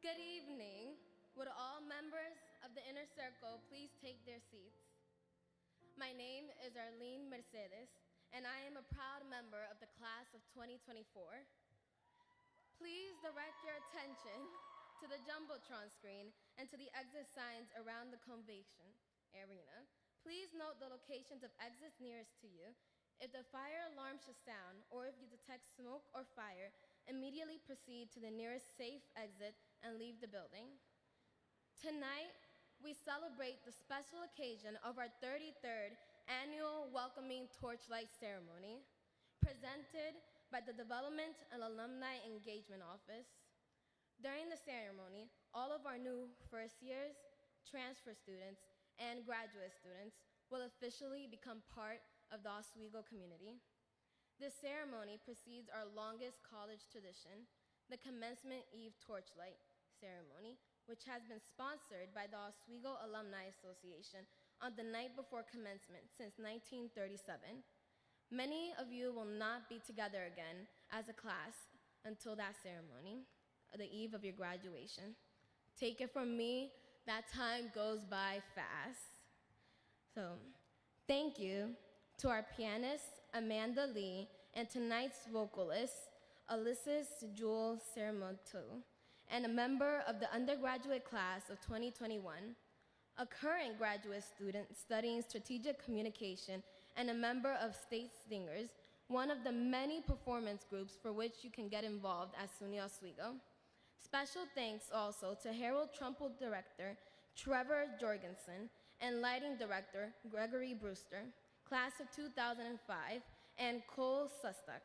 Good evening. Would all members of the inner circle please take their seats? My name is Arlene Mercedes, and I am a proud member of the class of 2024. Please direct your attention to the Jumbotron screen and to the exit signs around the convention arena. Please note the locations of exits nearest to you. If the fire alarm should sound, or if you detect smoke or fire, immediately proceed to the nearest safe exit and leave the building. Tonight, we celebrate the special occasion of our 33rd annual Welcoming Torchlight ceremony, presented by the Development and Alumni Engagement Office. During the ceremony, all of our new first years, transfer students, and graduate students will officially become part of the Oswego community. This ceremony precedes our longest college tradition, the Commencement Eve Torchlight ceremony, which has been sponsored by the Oswego Alumni Association on the night before commencement since 1937. Many of you will not be together again as a class until that ceremony, the eve of your graduation. Take it from me, that time goes by fast. So, thank you to our pianist, Amanda Lee, and tonight's vocalist, Ulysses Jewel Seramoto, and a member of the undergraduate class of 2021, a current graduate student studying strategic communication, and a member of State Singers, one of the many performance groups for which you can get involved at SUNY Oswego. Special thanks also to Harold Trumpel Director Trevor Jorgensen and Lighting Director Gregory Brewster, class of 2005, and Cole Sustak.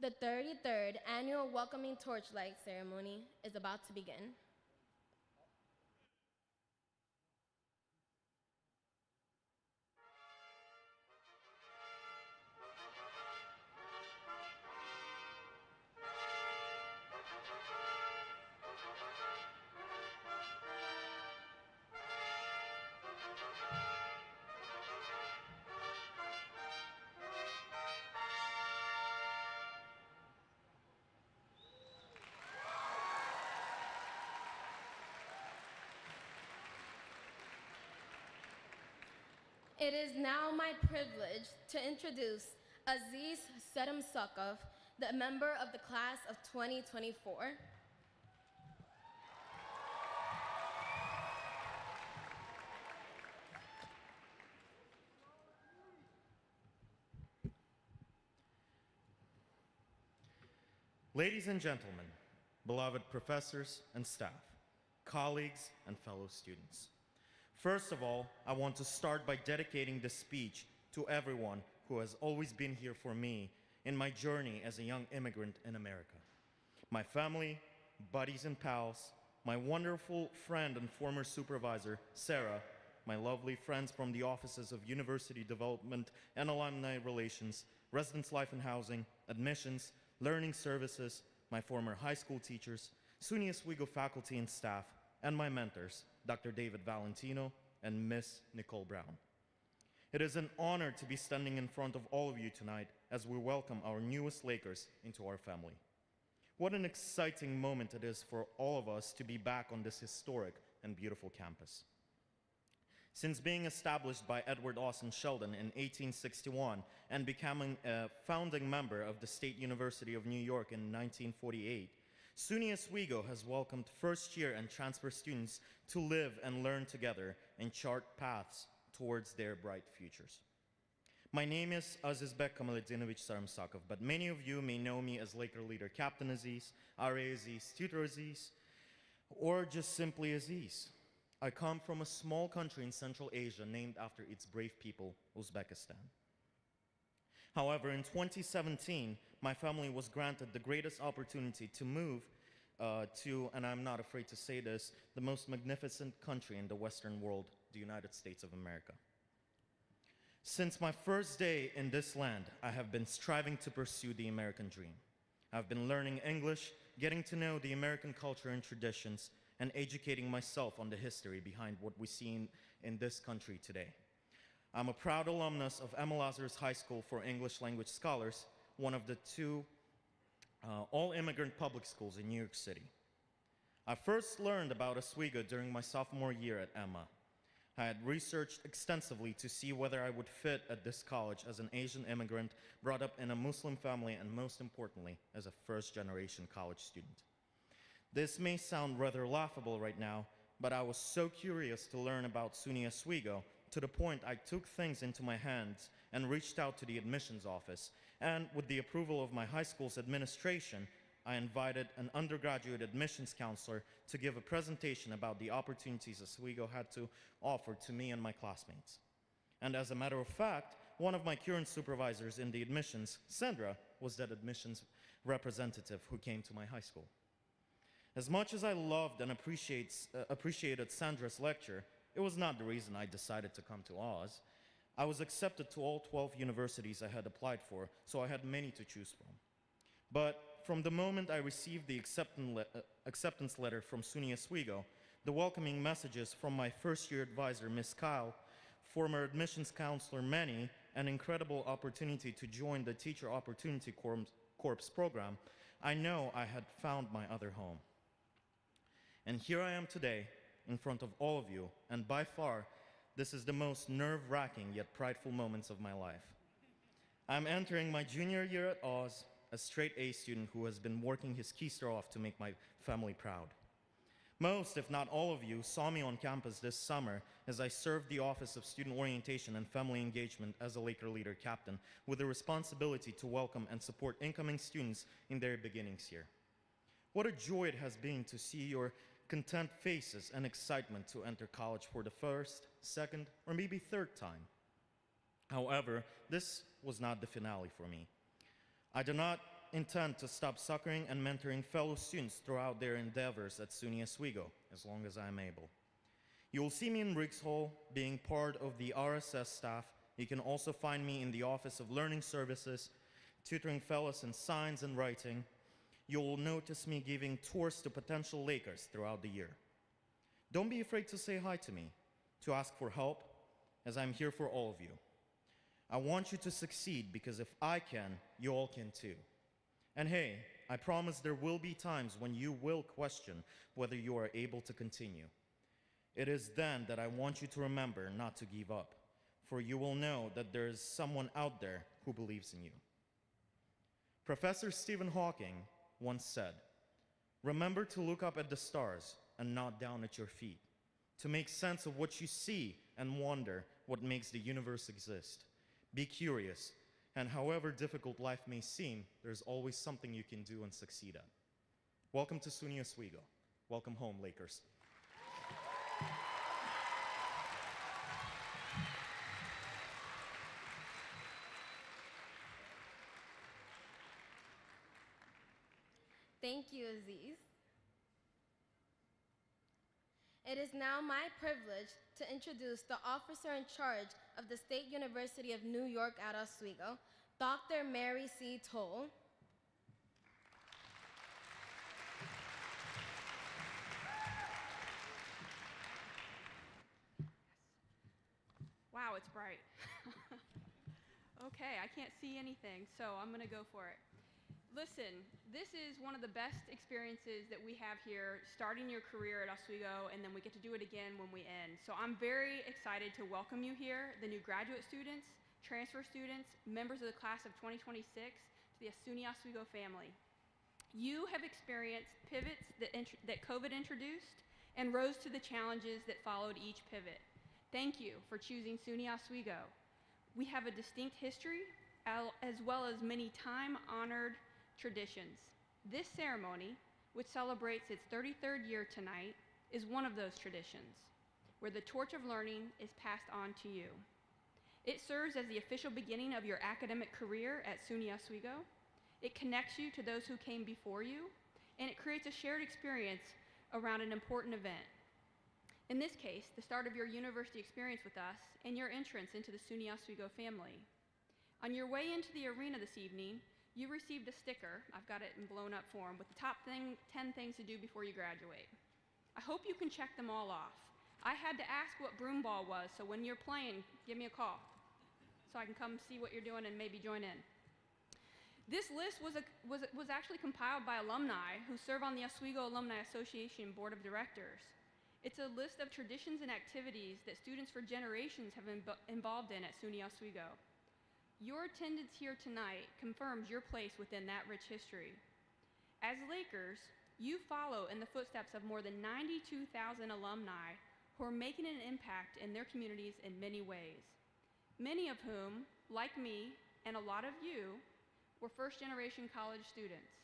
The 33rd annual Welcoming Torchlight ceremony is about to begin. It is now my privilege to introduce Aziz Sedem-Sukov, the member of the class of 2024. Ladies and gentlemen, beloved professors and staff, colleagues and fellow students. First of all, I want to start by dedicating this speech to everyone who has always been here for me in my journey as a young immigrant in America. My family, buddies and pals, my wonderful friend and former supervisor, Sarah, my lovely friends from the offices of University Development and Alumni Relations, Residence Life and Housing, Admissions, Learning Services, my former high school teachers, SUNY Oswego faculty and staff, and my mentors, Dr. David Valentino and Miss Nicole Brown. It is an honor to be standing in front of all of you tonight as we welcome our newest Lakers into our family. What an exciting moment it is for all of us to be back on this historic and beautiful campus. Since being established by Edward Austin Sheldon in 1861 and becoming a founding member of the State University of New York in 1948, SUNY Oswego has welcomed first-year and transfer students to live and learn together and chart paths towards their bright futures. My name is Azizbek Kamaleddinovich Sedem-Sukov, but many of you may know me as Laker leader Captain Aziz, RA Aziz, Tutor Aziz, or just simply Aziz. I come from a small country in Central Asia named after its brave people, Uzbekistan. However, in 2017, my family was granted the greatest opportunity to move to, and I'm not afraid to say this, the most magnificent country in the Western world, the United States of America. Since my first day in this land, I have been striving to pursue the American dream. I've been learning English, getting to know the American culture and traditions, and educating myself on the history behind what we see in this country today. I'm a proud alumnus of Emma Lazarus High School for English Language Scholars, one of the two all immigrant public schools in New York City. I first learned about Oswego during my sophomore year at Emma. I had researched extensively to see whether I would fit at this college as an Asian immigrant brought up in a Muslim family and, most importantly, as a first-generation college student. This may sound rather laughable right now, but I was so curious to learn about SUNY Oswego to the point I took things into my hands and reached out to the admissions office. And with the approval of my high school's administration, I invited an undergraduate admissions counselor to give a presentation about the opportunities Oswego had to offer to me and my classmates. And as a matter of fact, one of my current supervisors in the admissions, Sandra, was that admissions representative who came to my high school. As much as I loved and appreciated Sandra's lecture, it was not the reason I decided to come to Oz. I was accepted to all 12 universities I had applied for, so I had many to choose from. But from the moment I received the acceptance letter from SUNY Oswego, the welcoming messages from my first-year advisor, Ms. Kyle, former admissions counselor Manny, an incredible opportunity to join the Teacher Opportunity Corps program, I know I had found my other home. And here I am today, in front of all of you, and by far, this is the most nerve-wracking yet prideful moments of my life. I'm entering my junior year at Oz, a straight A student who has been working his keister off to make my family proud. Most, if not all of you, saw me on campus this summer as I served the Office of Student Orientation and Family Engagement as a Laker Leader captain, with the responsibility to welcome and support incoming students in their beginnings here. What a joy it has been to see your content faces and excitement to enter college for the first, second, or maybe third time. However, this was not the finale for me. I do not intend to stop succouring and mentoring fellow students throughout their endeavors at SUNY Oswego, as long as I am able. You will see me in Riggs Hall, being part of the RSS staff. You can also find me in the Office of Learning Services, tutoring fellows in science and writing. You will notice me giving tours to potential Lakers throughout the year. Don't be afraid to say hi to me, to ask for help, as I'm here for all of you. I want you to succeed because if I can, you all can too. And hey, I promise there will be times when you will question whether you are able to continue. It is then that I want you to remember not to give up, for you will know that there is someone out there who believes in you. Professor Stephen Hawking once said, "Remember to look up at the stars and not down at your feet, to make sense of what you see and wonder what makes the universe exist. Be curious, and however difficult life may seem, there's always something you can do and succeed at." Welcome to SUNY Oswego. Welcome home, Lakers. Thank you, Aziz. It is now my privilege to introduce the officer in charge of the State University of New York at Oswego, Dr. Mary C. Toll. Wow, it's bright. Okay, I can't see anything, so I'm going to go for it. Listen, this is one of the best experiences that we have here, starting your career at Oswego, and then we get to do it again when we end. So I'm very excited to welcome you here, the new graduate students, transfer students, members of the class of 2026, to the SUNY Oswego family. You have experienced pivots that COVID introduced and rose to the challenges that followed each pivot. Thank you for choosing SUNY Oswego. We have a distinct history, as well as many time-honored traditions. This ceremony, which celebrates its 33rd year tonight, is one of those traditions, where the torch of learning is passed on to you. It serves as the official beginning of your academic career at SUNY Oswego. It connects you to those who came before you, and it creates a shared experience around an important event. In this case, the start of your university experience with us and your entrance into the SUNY Oswego family. On your way into the arena this evening, you received a sticker, I've got it in blown up form, with the top 10 things to do before you graduate. I hope you can check them all off. I had to ask what broomball was, so when you're playing, give me a call so I can come see what you're doing and maybe join in. This list was actually compiled by alumni who serve on the Oswego Alumni Association Board of Directors. It's a list of traditions and activities that students for generations have been involved in at SUNY Oswego. Your attendance here tonight confirms your place within that rich history. As Lakers, you follow in the footsteps of more than 92,000 alumni who are making an impact in their communities in many ways, many of whom, like me and a lot of you, were first-generation college students.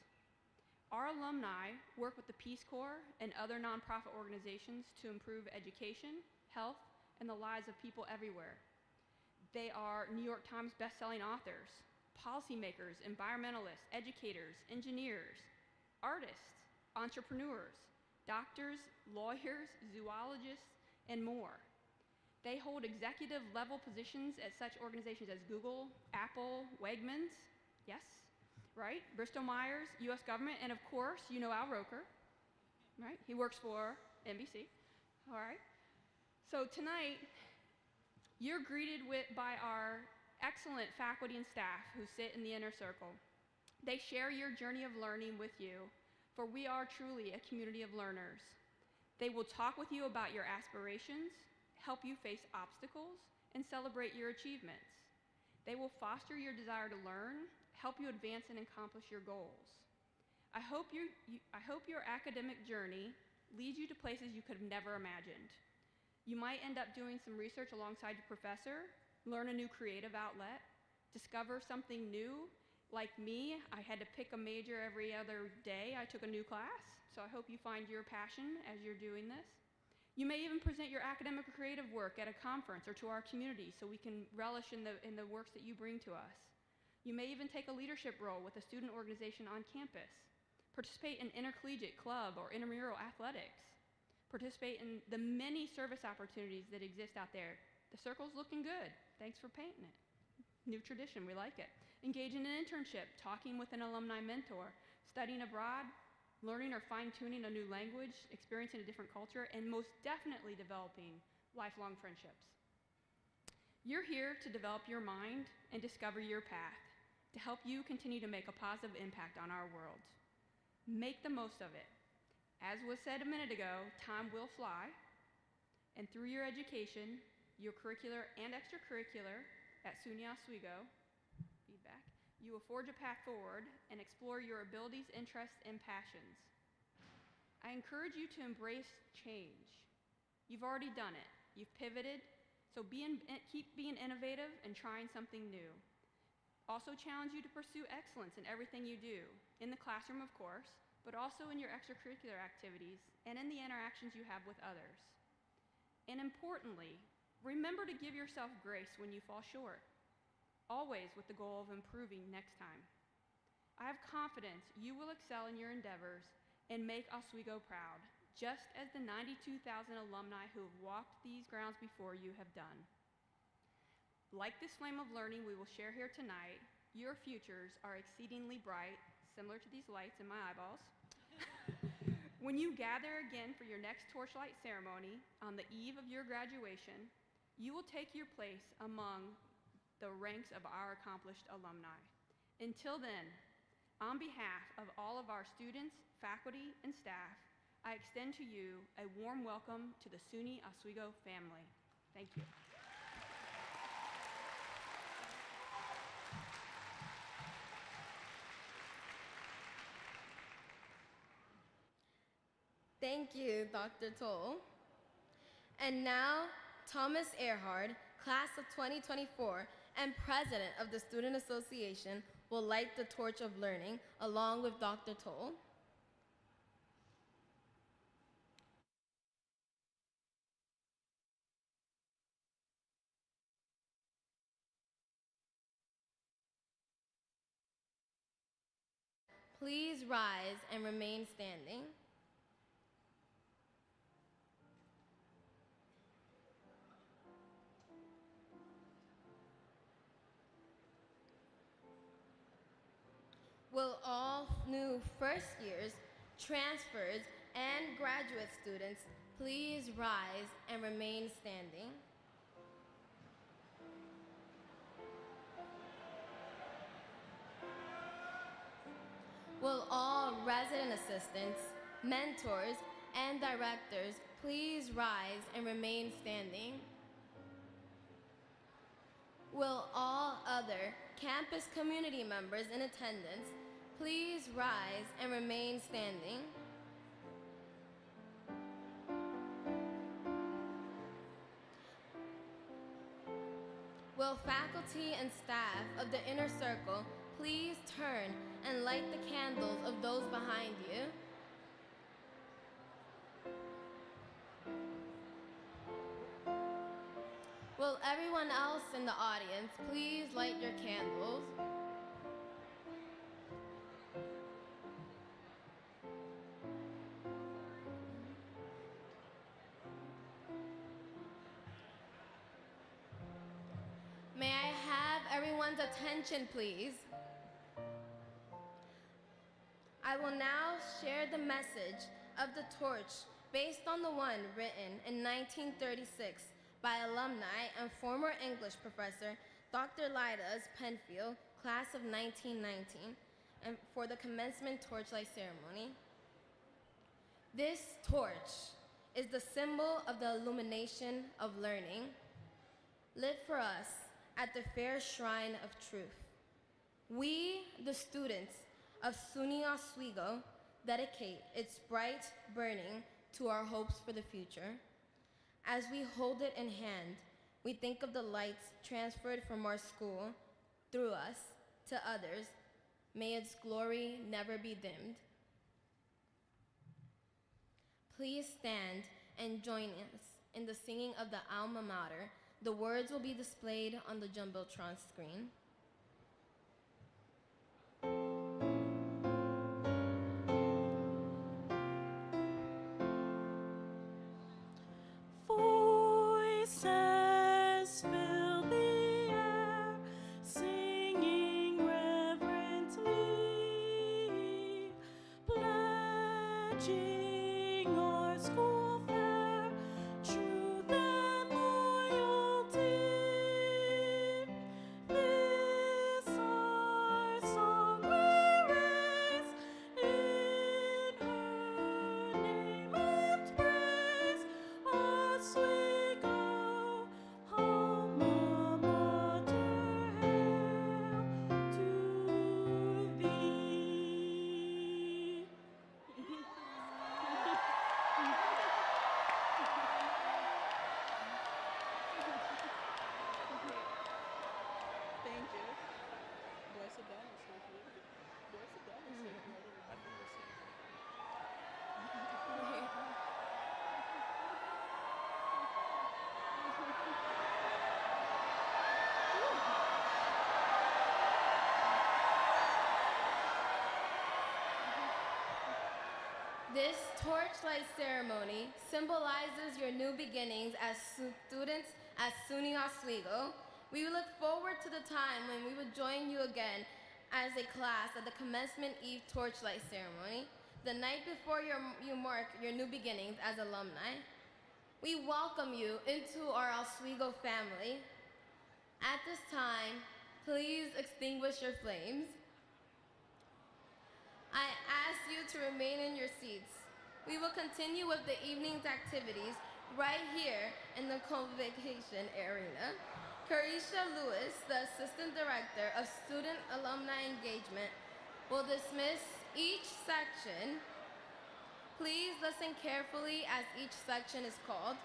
Our alumni work with the Peace Corps and other nonprofit organizations to improve education, health, and the lives of people everywhere. They are New York Times best-selling authors, policymakers, environmentalists, educators, engineers, artists, entrepreneurs, doctors, lawyers, zoologists, and more. They hold executive level positions at such organizations as Google, Apple, Wegmans, yes, right? Bristol Myers, US government, and of course, you know Al Roker, right? He works for NBC, all right? So tonight, you're greeted by our excellent faculty and staff who sit in the inner circle. They share your journey of learning with you, for we are truly a community of learners. They will talk with you about your aspirations, help you face obstacles, and celebrate your achievements. They will foster your desire to learn, help you advance and accomplish your goals. I hope your academic journey leads you to places you could have never imagined. You might end up doing some research alongside your professor, learn a new creative outlet, discover something new. Like me, I had to pick a major every other day I took a new class, so I hope you find your passion as you're doing this. You may even present your academic or creative work at a conference or to our community so we can relish in the works that you bring to us. You may even take a leadership role with a student organization on campus, participate in intercollegiate club or intramural athletics, participate in the many service opportunities that exist out there. The circle's looking good. Thanks for painting it. New tradition, we like it. Engage in an internship, talking with an alumni mentor, studying abroad, learning or fine-tuning a new language, experiencing a different culture, and most definitely developing lifelong friendships. You're here to develop your mind and discover your path, to help you continue to make a positive impact on our world. Make the most of it. As was said a minute ago, time will fly, and through your education, your curricular and extracurricular at SUNY Oswego, feedback, you will forge a path forward and explore your abilities, interests, and passions. I encourage you to embrace change. You've already done it. You've pivoted, so keep being innovative and trying something new. Also challenge you to pursue excellence in everything you do, in the classroom, of course, but also in your extracurricular activities and in the interactions you have with others. And importantly, remember to give yourself grace when you fall short, always with the goal of improving next time. I have confidence you will excel in your endeavors and make Oswego proud, just as the 92,000 alumni who have walked these grounds before you have done. Like this flame of learning we will share here tonight, your futures are exceedingly bright, similar to these lights in my eyeballs. When you gather again for your next Torchlight ceremony on the eve of your graduation, you will take your place among the ranks of our accomplished alumni. Until then, on behalf of all of our students, faculty, and staff, I extend to you a warm welcome to the SUNY Oswego family. Thank you. Thank you, Dr. Toll. And now, Thomas Earhard, class of 2024, and president of the Student Association, will light the torch of learning along with Dr. Toll. Please rise and remain standing. Will all new first years, transfers, and graduate students please rise and remain standing? Will all resident assistants, mentors, and directors please rise and remain standing? Will all other campus community members in attendance please rise and remain standing? Will faculty and staff of the Inner Circle please turn and light the candles of those behind you? Will everyone else in the audience please light your candles? May I have everyone's attention, please? I will now share the message of the torch based on the one written in 1936 by alumni and former English professor Dr. Lyda's Penfield, class of 1919, and for the commencement torchlight ceremony. This torch is the symbol of the illumination of learning, lit for us at the fair shrine of truth. We, the students of SUNY Oswego, dedicate its bright burning to our hopes for the future. As we hold it in hand, we think of the lights transferred from our school through us to others. May its glory never be dimmed. Please stand and join us in the singing of the alma mater. The words will be displayed on the Jumbotron screen. Voices fill the air, singing reverently, pledging our school fair, truth and loyalty. This our song we raise, in her name and praise, Oswego, alma mater, hail to thee. Thank you. Do I sit down or should I do it? Do I sit down or sit? I think we'll sit. This torchlight ceremony symbolizes your new beginnings as students at SUNY Oswego. We look forward to the time when we would join you again as a class at the commencement eve torchlight ceremony, the night before you mark your new beginnings as alumni. We welcome you into our Oswego family. At this time, please extinguish your flames. I ask you to remain in your seats. We will continue with the evening's activities right here in the convocation arena. Carisha Lewis, the Assistant Director of Student Alumni Engagement, will dismiss each section. Please listen carefully as each section is called.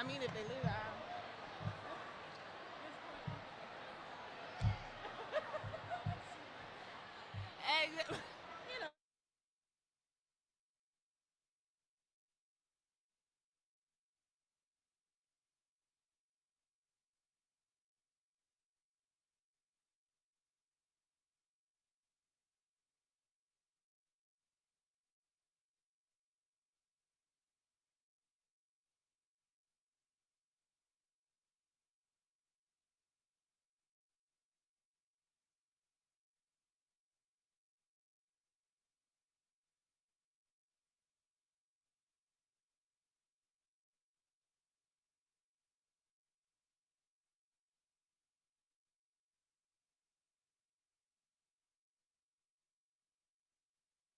I mean, if they live,